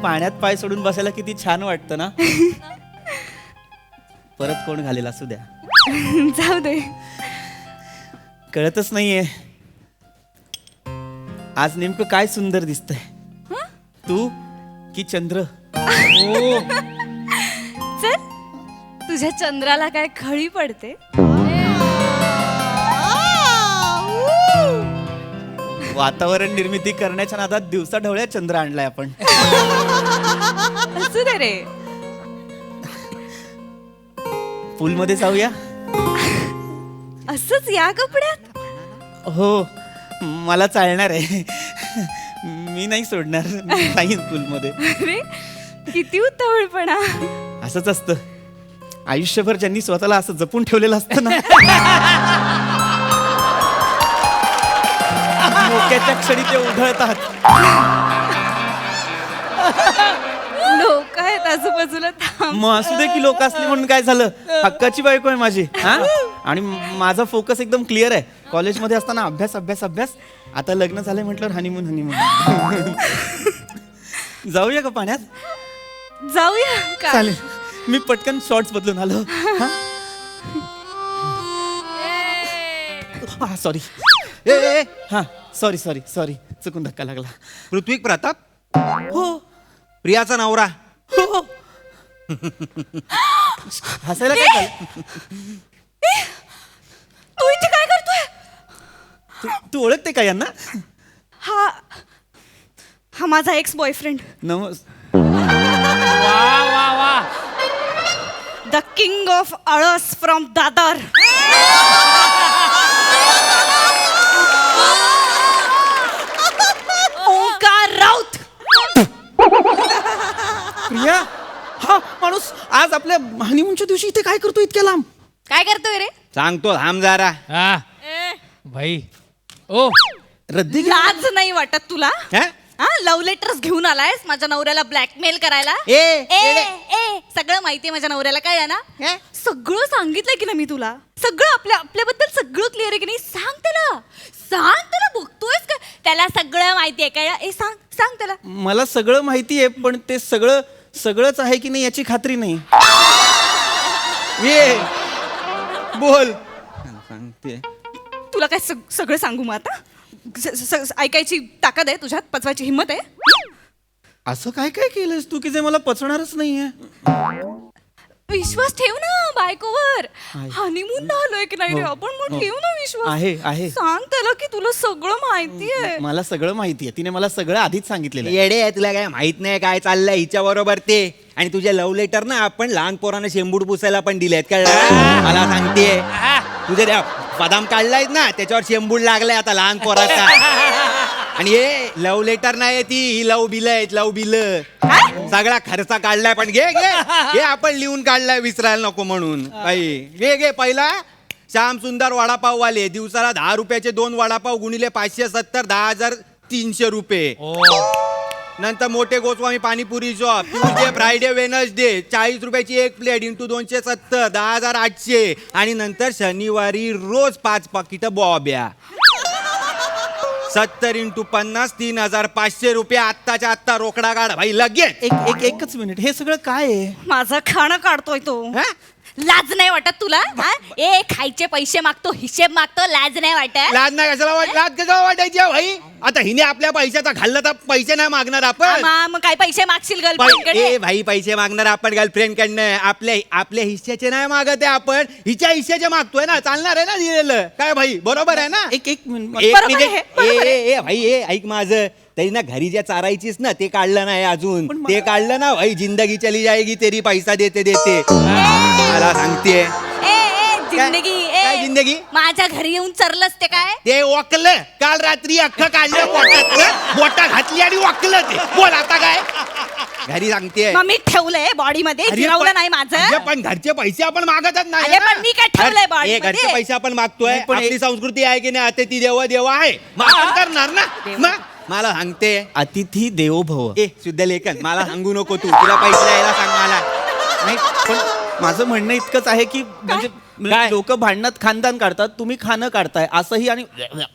पाण्यात पाय सोडून बसायला किती छान वाटतं ना. परत कोण घालेल असू द्या. जाऊ दे. कळतच नाहीये आज नेमकं काय सुंदर दिसतंय, तू की चंद्र. चल, तुझ्या चंद्राला काय खळी पडते. वातावरण निर्मिती करण्याच्या नादात दिवसा ढवळ्या चंद्र आणलाय आपण. असू दे रे. पूल मध्ये जाऊया. असंच या कपड्यात. हो, मला चालणार आहे. मी नाही सोडणार. नाही पूल मध्ये. अरे किती उतावळपणा. असंच असतं आयुष्यभर. ज्यांनी स्वतःला असं जपून ठेवलेलं असतं ना, मोक्याच्या क्षणी ते उधळतात. लोक आहेत आजूबाजूला. थांब. मग असू दे की लोक असली म्हणून काय झालं. हक्काची बायको आहे माझी. हा, आणि माझा फोकस एकदम क्लिअर आहे. कॉलेजमध्ये असताना अभ्यास अभ्यास अभ्यास. आता लग्न झालंय म्हटलं हनीमून हनीमून. जाऊया का पाण्यात. जाऊया का? चालेल. मी पटकन शॉर्ट्स बदलून आलो. सॉरी. हा, सॉरी सॉरी सॉरी, चुकून धक्का लागला. पृथ्वी प्रताप, हो प्रियाचा नवरा. हो. हसायला काय झालं? तू इथे काय करतोय? तू ओळखते का यांना? हा हा माझा ex boyfriend, the king of आळस फ्रॉम दादर. ओंकार राऊत. प्रिया, हा माणूस आज आपल्या हनीमूनच्या दिवशी इथे काय करतो इतक्या लांब? काय करतोय रे? सांगतो थांब जरा. हा भाई. ओ रद्दी लाज नाही वाटत तुला? हा? हा, लव्ह लेटर्स घेऊन आलायस माझ्या नवऱ्याला ब्लॅकमेल करायला? ए, सगळं माहितीये माझ्या नवऱ्याला. काय आहे ना, सगळं सांगितलंय की ना मी तुला. सगळं आपल्याबद्दल सगळं क्लिअर आहे की नाही? सांग त्याला बघतोयस का? त्याला सगळं माहितीये काय? सांग त्याला. मला सगळं माहिती आहे, पण ते सगळंच आहे की नाही याची खात्री नाही. ये बोल. सांगते. तुला काय सगळं सांगू मग आता? ऐकायची ताकद आहे तुझ्यात? पचवायची हिंमत आहे? असं काय काय केलंस तू की जे मला पचणारच नाहीये? विश्वास ठेव ना बायकोवर. आहे. हनीमून ना आलोय की नाही रे हो, आपण, मग हो. ठेव ना विश्वास. आहे. सांग त्याला की तुला सगळं माहितीये. मला सगळं माहितीये. तिने मला सगळं आधीच सांगितलेलं आहे. येडे आहे, तुला काय माहित नाही काय चाललंय हिच्या बरोबर ते. आणि तुझे लव्ह लेटर ना आपण लहान पोरांना शेंबूड पुसायला पण दिलेत. कळलं? मला सांगते तुझे त्या बदाम काढलायत ना त्याच्यावर शेंबूड लागलाय आता लहान पोराचा. आणि हे लव्ह लेटर नाही ती, ही लव बिल आहेत. लव बिल सगळा खर्च काढलाय. पण घे आपण लिहून काढलाय विसरायला नको म्हणून. बाई घे पहिला श्याम सुंदर वडापाव वाले दिवसाला 10 रुपयाचे 2 वडापाव गुणिले 570 10,300 रुपये. नंतर मोठे Goswami panipuri shop Tuesday Friday Wednesday 40 रुपयाची 1 प्लेट इंटू 270 10,800. आणि नंतर शनिवारी रोज 5 पाकिटं बॉब्या 70 इंटू 50 3,500 रुपये. आत्ताच्या आत्ता रोकडा काढ भाई लगेच. एकच मिनिट. हे सगळं काय आहे? माझं खाणं काढतोय तो. हा? लाज नाही वाटत तुला? हा? खायचे पैसे मागतो, हिशेब मागतो, लाज नाही वाटत? लाज नाही कशाला लाज कशाला वाटायची आहे भाई? आता हिने आपल्या पैशाचा खाल्ला तर पैसे नाही मागणार आपण. मग काय पैसे मागशील ए गर्लफ्रेंडकडे? भाई पैसे मागणार आपण गर्लफ्रेंड कडनं. आपल्या हिश्श्याचे नाही मागत आहे आपण, हिच्या हिश्श्याचे मागतोय ना. चालणार आहे ना दिलेलं? काय भाई बरोबर आहे ना? एक मिनिट. एक बरोबर मिनिट. आहे, बरोबर आहे. ए भाई ऐक माझं. तरी ना घरी ज्या चारायचीस ना ते काढलं नाही अजून. ते काढलं ना भाई जिंदगी चली जाएगी तेरी पैसा देते देते. मला सांगते जिंदगी काय जिंदगी? माझ्या घरी येऊन चरलंस ते काय? ते वाकलं काल रात्री अख्खं काढलं पोटात. बोटा घातली आणि वाकलं ते. बोल आता काय घरी सांगते. मग मी ठेवलंय बॉडी मध्ये, गिरवलं नाही माझं. पण घरचे पैसे आपण मागतच नाही अरे ना. पण मी काय ठेवलंय body हे घरचे मध्ये? पैसे आपण मागतोय. नाही, पण आपली संस्कृती आहे की नाही? अतिथी देव आहे. मग आपण करणार ना. मग मला सांगते अतिथी देवो भव. शुद्ध लेखन मला सांगू नको तुला पैसे द्यायला सांग मला. नाही, पण माझं म्हणणं इतकंच आहे की म्हणजे लोक भांडणात खानदान काढतात, तुम्ही खाणं काढताय असंही आणि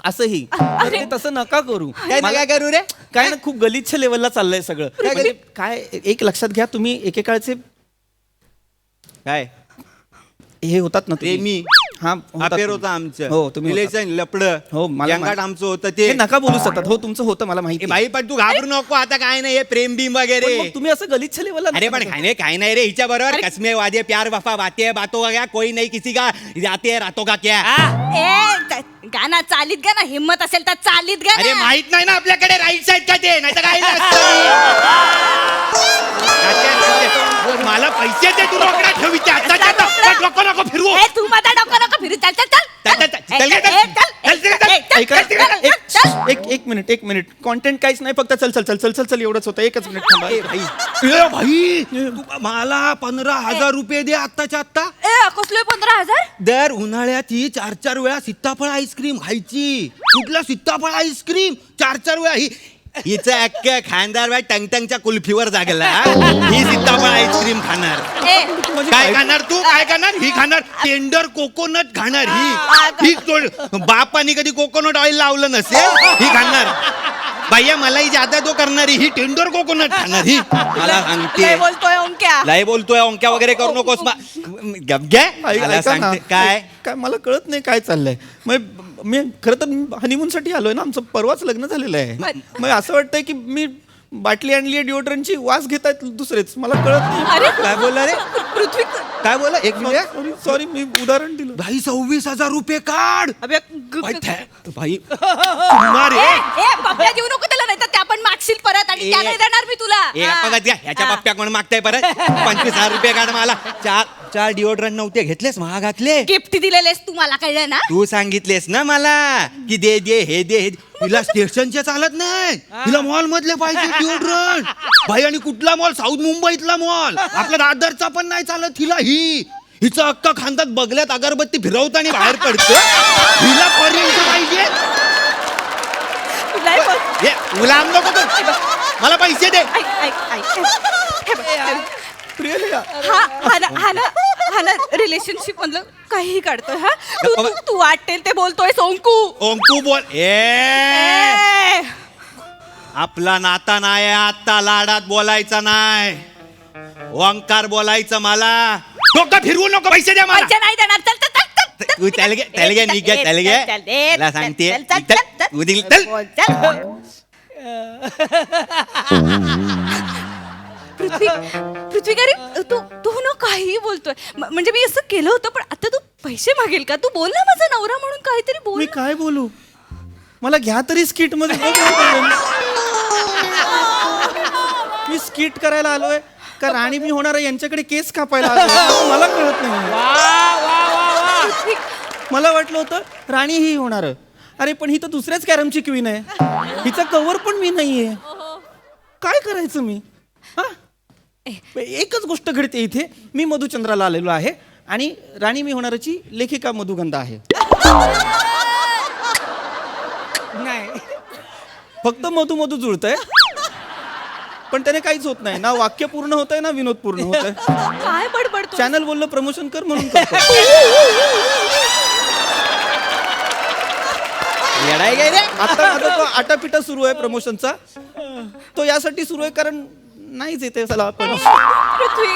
असंही. तर ते तसं नका करू. काय करू रे? काय ना खूप गलिच्छ लेवलला चाललंय सगळं म्हणजे काय एक लक्षात घ्या तुम्ही एकेकाळचे काय हे होतात ना तुम्ही. प्रेमी हा होतात अफेअर तुम्ही. होतं आमचं हो तुम्ही होतात. रिलेशन लपडं हो मला जंगाट आमचं होतं ते ते नका बोलू सतत हो तुमचं होतं मला माहिती ए बाई पण तू घाबरू नको आता काय नाही हे प्रेम बिम वगैरे पण मग तुम्ही असं गलिच्छ लेवलला अरे पण काय नाही रे हिच्या बरोबर कसमे वादे प्यार वफा बातें बातों का क्या कोई नहीं किसी का जाते रातों का क्या गाना चालीत गा ना हिम्मत असेल तर चालीत गा अरे ना. माहित नाही ना आपल्याकडे राईट साईड का ते नाही तर काय मला पैसे दे तू रोकडा ठेवीचे नको नको फिरवू ए, तू माझा डोकं नको फिरू चल चल चल चल, चल, चल, ए, चल, ए, चल, ए, चल, चल, चल, ए, चल, ऐका चल, चल, एक- चल. एक मिनिट कॉन्टेंट काहीच नाही फक्त चल चल चल चल चल चल एवढंच होतं एकच मिनिट थांबा ए भाई तू मला 15,000 रुपये दे आत्ताच्या आत्ता ए कसले 15,000 दर उन्हाळ्यात ही 4-4 वेळा सीताफळ आईस्क्रीम खायची कुठला सीताफळ आईस्क्रीम 4-4 वेळा ही हिचं अक्क खानदार बाय टंगटंगच्या कुल्फीवर जागला ही सीताफळ आईस्क्रीम खाणार ए काय खाणार तू काय खाणार ही खाणार टेंडर कोकोनट खाणार ही बापाने कधी कोकोनट ऑइल लावलं नसेल ही खाणार भैया मलाही ज्यादा तो करणारी ही टेंडर कोकोनट खाणार ही मला सांगते लय बोलतोय ओंक्या लय बोलतोय ओंक्या वगैरे करू नकोस गप घे मला ऐका ना, सांगते काय काय मला कळत नाही काय चाललंय मग मी खरं तर हनीमून साठी आलोय ना आमचं परवाच लग्न झालेलं आहे मग असं वाटतंय की मी बाटली आणली आहे डिओड्रंटची वास घेत आहेत दुसरेच मला कळत नाही अरे काय बोलला रे पृथ्वी काय बोलला एक मिनिट सॉरी मी उदाहरण दिलं भाई 26,000 रुपये काढ अबे भाई भाई कुमार ए आहे. ए पप्पा देऊ नको त्याला नाही तर त्या पण मागशील परत आणि ए, त्या नाही देणार मी तुला ए बघत घ्या ह्याच्या बाप्प्या कोण मागताय परत 25,000 रुपये काढ मला चार डिओड्रंट नव्हते घेतलेस महागातले गिफ्ट दिलेलेस तू मला कळलं ना तू सांगितलेस ना मला की दे दे हे दे तिला स्टेशनचे चालत नाही तिला मॉल मधले पाहिजे डिओड्रंट भाई आणि कुठला मॉल साऊथ मुंबईतला मॉल आपल्या दादरचा पण नाही चालत हिला हिचं अक्का खांदात बगल्यात अगरबत्ती फिरवताना बाहेर पडतं हिला पर्यंत पाहिजे तुला हे गुलाम नको करू. मला पैसे दे हा ना रिलेशनशिप मधलं काहीही काढतोय हा तू वाटेल ते बोलतोय सोंकू ओंकू बोल ए आपला नाता नाही आत्ता लाडात बोलायचा नाही ओंकार बोलायचं मला डोकं फिरवू नको पैसे द्या मला पैसे नाही देणार चल चल चल, चल तू त्याला घे चल, दे, मला सांगते चल, चल, चल, चल. तू दिल चल बोल, चल. पृथ्वी का रे तू तू ना काहीही बोलतोय म्हणजे मी असं केलं होतं पण आता तू पैसे मागेल का तू बोल ना माझा नवरा म्हणून काहीतरी बोल मी ना. काय बोलू मला घ्या तरी स्किट मध्ये बघ ना. मी स्किट करायला आलोय का राणी मी होणार आहे यांच्याकडे केस कापायला आलोय मला कळत नाही पृथ्वी, मला वाटलं होतं राणी ही होणार अरे पण ही तर दुसऱ्याच कॅरमची क्वीन आहे हिचा कव्हर पण मी नाहीये काय करायचं मी हा एकच गोष्ट घडते इथे मी मधुचंद्राला आलेलो आहे आणि राणी मी होणारची लेखिका मधुगंधा आहे नाही फक्त मधू मधू जुळतंय पण त्याने काहीच होत नाही ना वाक्य पूर्ण होत आहे ना विनोद पूर्ण होत आहे काय बडबडतो चॅनल बोललं प्रमोशन कर म्हणून करतो. येडाय काय रे आता माझा तो आटापिटा सुरू आहे प्रमोशनचा तो यासाठी सुरू आहे कारण नाहीच येते चला आपण पृथ्वी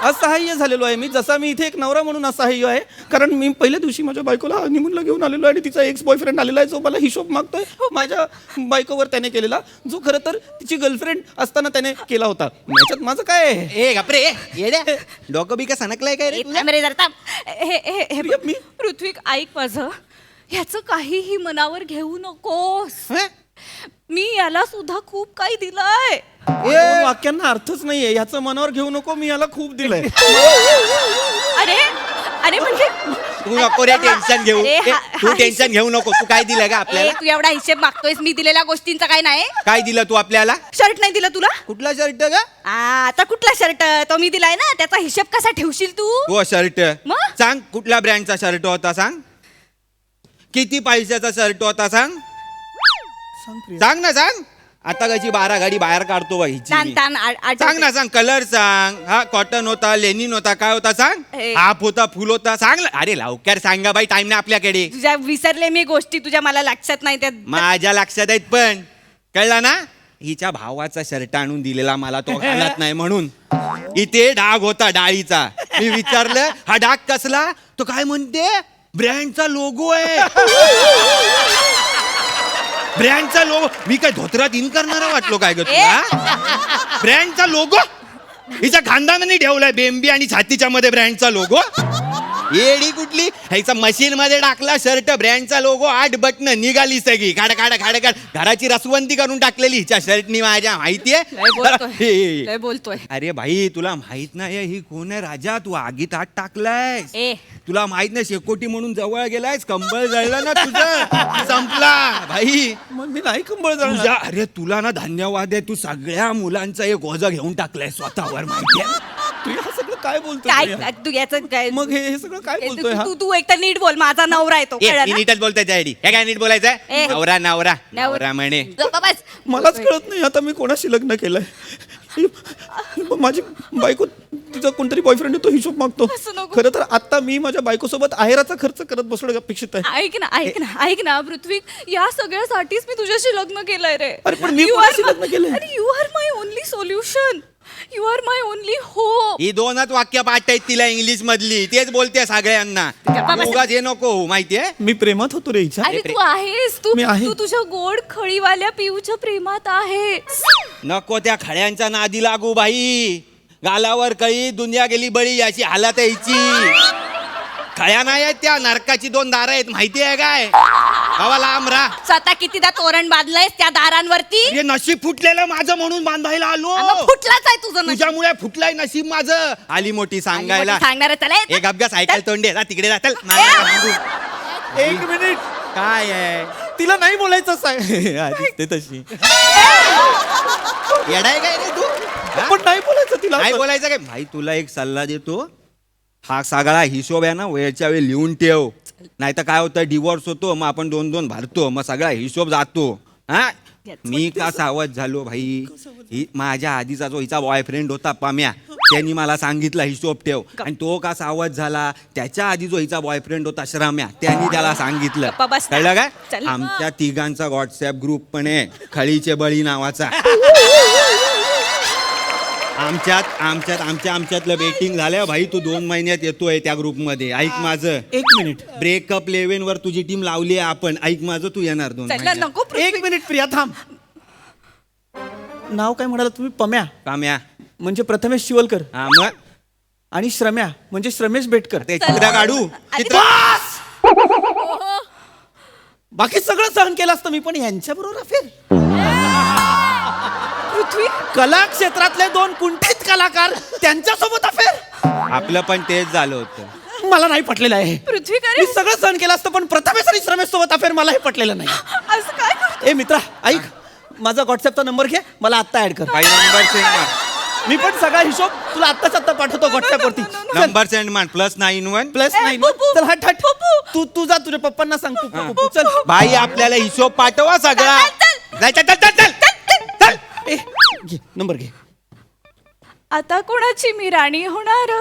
असहाय्य झालेलो आहे मी जसा मी इथे एक नवरा म्हणून असहाय्य आहे कारण मी पहिल्या दिवशी माझ्या बायकोला हनीमूनला घेऊन आलेलो आहे आणि तिचा एक्स बॉयफ्रेंड आलेला आहे जो मला हिशोब मागतोय माझ्या बायकोवर त्याने केलेला जो खरं तर तिची गर्लफ्रेंड असताना त्याने केला होता याच्यात माझं काय आहे ए गपरे येड्या डोकं बी का सणकलाय काय रे तुझं? हे हे प्रिया, मी पृथ्वी ऐक माझं ह्याचं काहीही मनावर घेऊ नकोस हं? मी याला सुद्धा खूप काही दिलंय दोन वाक्यांना अर्थच नाहीये ह्याचं मनावर घेऊ नको मी याला खूप दिलंय अरे अरे म्हणजे तू नको रे टेन्शन घेऊ अरे, ए, तू टेन्शन घेऊ नको तू काय दिलं का ए, आपल्याला तू एवढा हिशेब मागतोयस मी दिलेल्या गोष्टींचा काय नाही काय दिलं तू आपल्याला शर्ट नाही दिला तुला कुठला शर्ट का आता कुठला शर्ट तो मी दिलाय ना त्याचा हिशेब कसा ठेवशील तू हो शर्ट मग? सांग कुठल्या ब्रँडचा शर्ट होता सांग किती पैशाचा शर्ट होता सांग सांग प्रिया. सांग ना सांग आता कशी 12 गाडी बाहेर काढतो बा हिची तान मी. तान सांग ना सांग कलर सांग हा कॉटन होता लेनिन होता काय होता सांग ए. हाफ होता फुल होता सांग ना. अरे लवकर सांगा बाई टाइम नाही आपल्याकडे तुझ्या विसरले मी गोष्टी तुझ्या मला लक्षात नाही त्या माझ्या लक्षात आहेत पण कळला ना हिच्या भावाचा शर्ट आणून दिलेला मला तो घालत नाही म्हणून. इथे डाग होता डाळीचा. मी विचारलं हा डाग कसला, तो काय म्हणते ब्रँडचा लोगो आहे. ब्रँडचा लोगो. मी काय धोत्रात इन करणारा वाटलो काय ग तुला? ब्रँडचा लोगो हिच्या खानदानाने ठेवलाय बेंबी आणि छातीच्या मध्ये ब्रँडचा लोगो. येडी कुठली, ह्याचा मशीन मध्ये टाकला शर्ट, ब्रँडचा लोगो, 8 बटन, निघाली सगळी खाड खाड खाड खाड. घराची रसवंती करून टाकलेली हिच्या शर्टनी माझ्या, माहितीये. लय बोलतोय. अरे भाई तुला माहित नाही ही कोण आहे राजा, तू आगीत हात टाकलाय. ए तुला माहित नाही शेकोटी म्हणून जवळ गेलायस, कंबळ जळलं ना तुझं, संपला भाई. मग मी नाही कंबळ तुझ्या जाणार. अरे तुला ना धन्यवाद आहे, तू सगळ्या मुलांचा एक ओझं घेऊन टाकलाय स्वतःवर, माहितीये. तू हे सगळं काय बोलतोय काय प्रिया? तू याचं काय मग हे सगळं काय बोलतोय हा? तू तू एकतर नीट बोल, माझा नवरा आहे तो, ए, कळलं ती ना? नीटच बोलताय डॅडी. हे काय नीट बोलायचंय? ए. नवरा नवरा नवरा म्हणे. गप्प बस. मलाच कळत नाही आता मी कोणाशी लग्न केलंय. माझी बायको तिचा कोणतरी बॉयफ्रेंड तो हिशोब मागतो. असं नको. खरं तर आता मी माझ्या बायकोसोबत आहेराचा खर्च करत बसणं अपेक्षित आहे. ऐक ना पृथ्वी, या सगळ्यासाठीच मी तुझ्याशी लग्न केलंय रे. अरे पण मी कोणाशी लग्न केलंय? अरे you are my only solution, you are my only hope. ही 2च वाक्य पाठ आहेत तिला इंग्लिश मधली, तेच बोलते सगळ्यांना. गप्पा बस. उगाच हे नको होऊ, माहितीये. मी प्रेमात होतो रे हिच्या. अरे तू आहेस, तू मी आहे. तू तुझ्या गोड खळीवाल्या पिऊच्या प्रेमात आहेस. नको त्या खड्यांच्या नादी लागू बाई. गालावर कळी दुनिया गेली बळी, अशी हालत आहे हिची. खळ्या नाही आहेत त्या, नरकाची 2 दारं आहेत, माहिती आहे काय? हवा लांब राहा. स्वतः कितीदा तोरण बांधलंयस त्या दारांवरती. हे नशीब फुटलेलं माझं म्हणून बांधायला आलो. मग फुटलाच आहे तुझं नशीब. तुझ्यामुळे फुटलाय नशीब माझं. आली मोठी सांगायला. सांगणार चला एक अपघात सायकल तोंडे जा तिकडे जातल. एक मिनिट, काय आहे तिला नाही बोलायचं ते तशी. येडाय काय रे तू? हा? पण नाही बोलायचं तिला. नाही बोलायचं काय भाई. तुला एक सल्ला देतो, हा सगळा हिशोब आहे ना वेळच्या वेळी लिहून ठेव. नाही तर काय होतं, डिवोर्स होतो, मग आपण 2-2 भरतो, मग सगळा हिशोब जातो. हा मी का सावध झालो भाई, ही माझ्या आधीचा जो हिचा बॉयफ्रेंड होता पाम्या, त्यांनी मला सांगितलं हिशोब ठेव. आणि तो का सावध झाला, त्याच्या आधी जो हिचा बॉयफ्रेंड होता श्रम्या, त्यांनी त्याला सांगितलं. गप्पा बस ना. कळलं काय? चल. आमच्या तिघांचा व्हॉट्सअप ग्रुप पण आहे, खळीचे बळी नावाचा. आमच्यातलं बेटिंग झालं भाई. तू 2 महिन्यात येतोय त्या ग्रुप मध्ये. ऐक माझं, एक मिनिट, ब्रेकअप 11 वर तुझी टीम लावली आहे आपण. ऐक माझं, तू येणार 2 चला महिन्यात. नको पृथ्वी. एक मिनिट प्रिया थांब. नाव काय म्हणाला तुम्ही? पम्या काम्या. म्हणजे प्रथमेश शिवलकर हा मग आणि श्रम्या म्हणजे श्रमेश बेटकर. ते चित्र काढू. अरे चित्र बाकी सगळं सहन केलं असतं मी, पण यांच्या बरोबर अफेअर. पृथ्वी कला क्षेत्रातले 2 कुंठित कलाकार त्यांच्यासोबत अफेअर. आपलं पण तेच झालं होतं. मला नाही पटलेलं आहे. पृथ्वी मी करे सगळं सहन केलं असतं, पण प्रथमेश आणि श्रमेश सोबत अफेअर मला हे पटलेलं नाही. असं काय करतो? ए मित्रा ऐक, माझा व्हॉट्सअपचा नंबर घे, मला आत्ता ऍड कर. काही नंबर सेंड मार. मी पण सगळा हिशोब तुला आत्ताच आत्ता पाठवतो व्हॉट्सअप वरती. नंबर सेंड मार. +91. +9. पप्पू. चल हट हट. तू जा तुझ्या पप्पांना सांग. तू चल. भाई आपल्याला हिशोब पाठवा सगळा. चल, चल चल चल चल चल. ए घे नंबर घे. आता कोणाची मी राणी होणार?